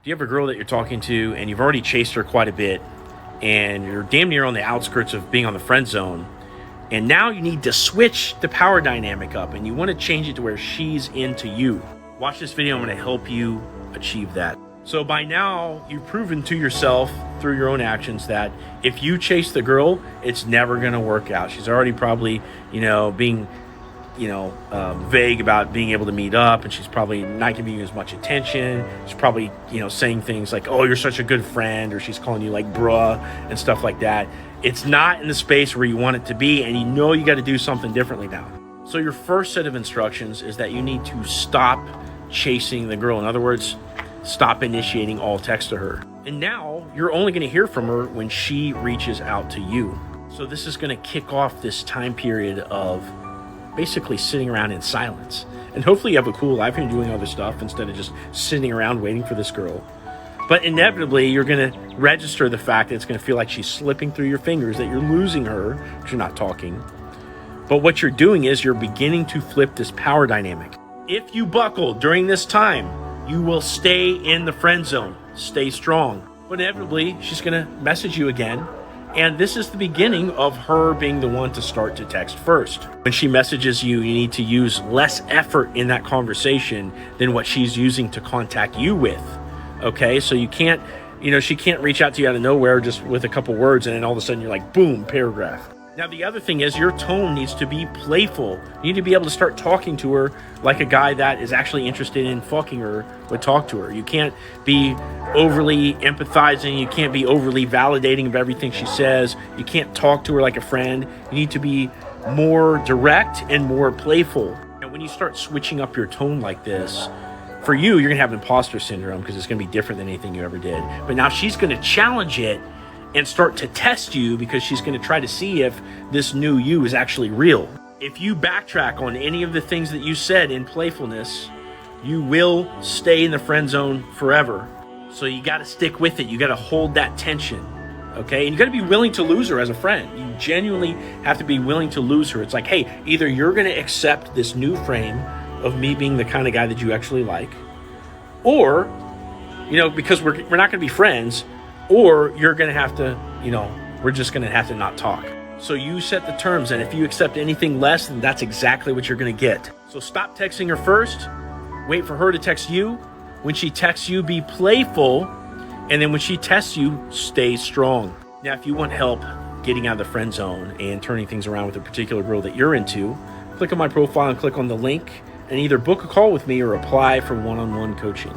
Do you have a girl that you're talking to and you've already chased her quite a bit and you're damn near on the outskirts of being on the friend zone, and now you need to switch the power dynamic up and you want to change it to where she's into you? Watch this video. I'm going to help you achieve that. So by now you've proven to yourself through your own actions that if you chase the girl, it's never going to work out. She's already probably, being vague about being able to meet up, and she's probably not giving you as much attention. She's probably, saying things like, oh, you're such a good friend, or she's calling you like bruh and stuff like that. It's not in the space where you want it to be, and you got to do something differently now. So your first set of instructions is that you need to stop chasing the girl. In other words, stop initiating all text to her. And now you're only going to hear from her when she reaches out to you. So this is going to kick off this time period of basically sitting around in silence. And hopefully you have a cool life and you're doing other stuff instead of just sitting around waiting for this girl. But inevitably, you're going to register the fact that it's going to feel like she's slipping through your fingers, that you're losing her because you're not talking. But what you're doing is you're beginning to flip this power dynamic. If you buckle during this time, you will stay in the friend zone. Stay strong. But inevitably, she's going to message you again. And this is the beginning of her being the one to start to text first. When she messages you, you need to use less effort in that conversation than what she's using to contact you with. Okay, so you can't, she can't reach out to you out of nowhere just with a couple words and then all of a sudden you're like, boom, paragraph. Now, the other thing is your tone needs to be playful. You need to be able to start talking to her like a guy that is actually interested in fucking her would talk to her. You can't be overly empathizing. You can't be overly validating of everything she says. You can't talk to her like a friend. You need to be more direct and more playful. And when you start switching up your tone like this, for you, you're going to have imposter syndrome because it's going to be different than anything you ever did. But now she's going to challenge it and start to test you because she's going to try to see if this new you is actually real. If you backtrack on any of the things that you said in playfulness, you will stay in the friend zone forever. So you got to stick with it. You got to hold that tension, okay? And you got to be willing to lose her as a friend. You genuinely have to be willing to lose her. It's like, hey, either you're going to accept this new frame of me being the kind of guy that you actually like, or, because we're not going to be friends, or you're going to have to, we're just going to have to not talk. So you set the terms, and if you accept anything less, then that's exactly what you're going to get. So stop texting her first. Wait for her to text you. When she texts you, be playful. And then when she texts you, stay strong. Now, if you want help getting out of the friend zone and turning things around with a particular girl that you're into, click on my profile and click on the link and either book a call with me or apply for one-on-one coaching.